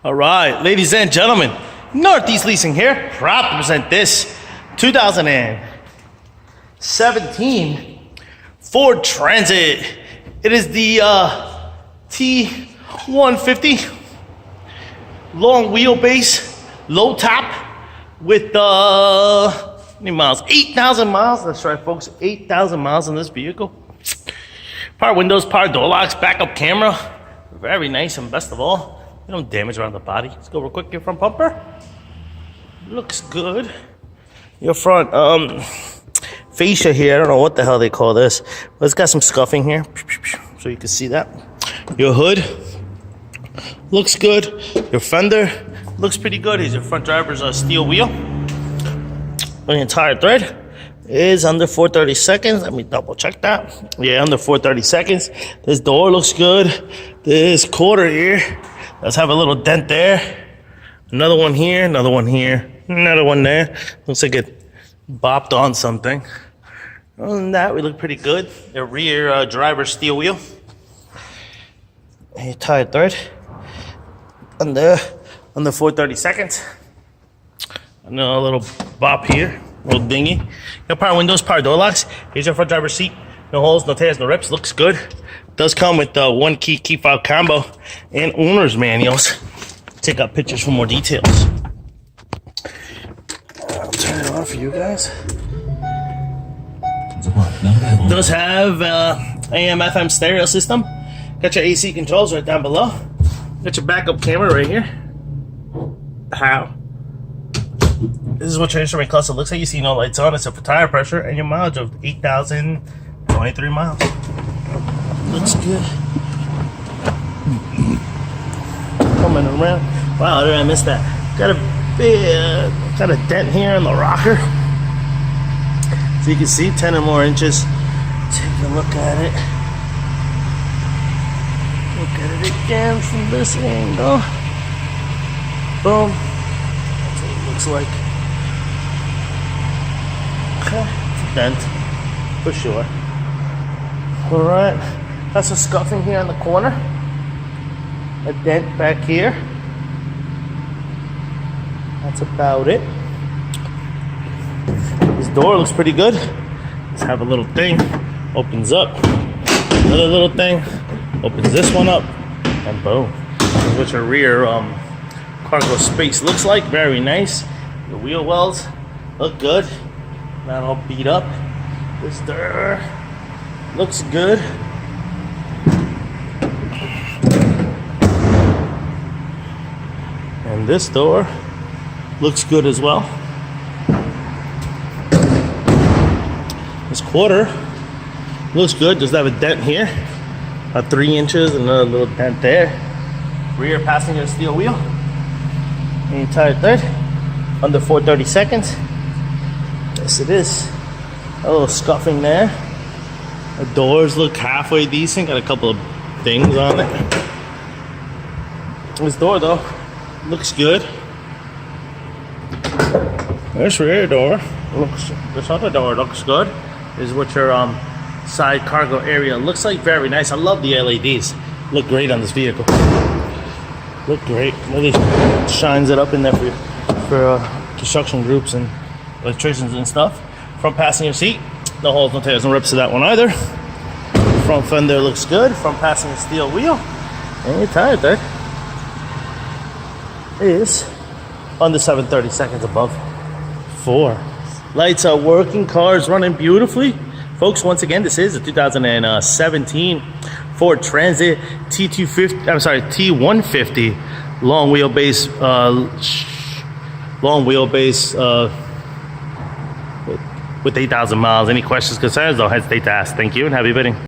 All right, ladies and gentlemen, Northeast Leasing here, proud to present this 2017 Ford Transit. It is the T-150, long wheelbase, low top, with how many miles? 8,000 miles. That's right, folks, 8,000 miles on this vehicle. Power windows, power door locks, backup camera, very nice, and best of all, no damage around the body. Let's go real quick. Your front bumper looks good. Your front fascia here, I don't know what the hell they call this, but it's got some scuffing here, so you can see that. Your hood looks good. Your fender looks pretty good. Here's your front driver's steel wheel. The entire thread is under 430 seconds. Let me double check that. Yeah, under 430 seconds. This door looks good. This quarter here does have a little dent there. Another one here, another one here, another one there. Looks like it bopped on something. Other than that, we look pretty good. The rear driver's steel wheel. And your tire thread under 430 seconds. Another little bop here, little dingy. Got power windows, power door locks. Here's your front driver's seat. No holes, no tears, no rips. Looks good. Does come with one key fob combo and owner's manuals. Take out pictures for more details. I'll turn it on for you guys. Does have AM/FM stereo system. Got your AC controls right down below. Got your backup camera right here. How? This is what your instrument cluster looks like. You see no lights on except for tire pressure, and your mileage of 8,023 miles. Looks good. Coming around. Wow, did I miss that? Got a dent here in the rocker. So you can see 10 or more inches. Take a look at it. Look at it again from this angle. Boom. That's what it looks like. Okay, it's a dent for sure. All right. That's a scuffing here in the corner. A dent back here. That's about it. This door looks pretty good. Let's have a little thing. Opens up. Another little thing. Opens this one up. And boom. This is what your rear cargo space looks like. Very nice. The wheel wells look good. Not all beat up. This door looks good. And this door looks good as well. This quarter looks good. Does have a dent here, about 3 inches, another little dent there. Rear passenger steel wheel. And your tire thread under 430 seconds. Yes, it is. A little scuffing there. The doors look halfway decent. Got a couple of things on it. This door though looks good. This rear door looks. This other door looks good. This is what your side cargo area looks like. Very nice. I love the LEDs. Look great on this vehicle. Look great. Really shines it up in there for construction groups and electricians and stuff. Front passenger seat. No holes, no tears, no rips to that one either. Front fender looks good. Front passenger steel wheel. And your tire there is under 730 seconds above 4. Lights are working, cars running beautifully. Folks, once again, this is a 2017 Ford Transit T150, long wheelbase with 8,000 miles. Any questions, concerns, don't hesitate to ask. Thank you and happy bidding.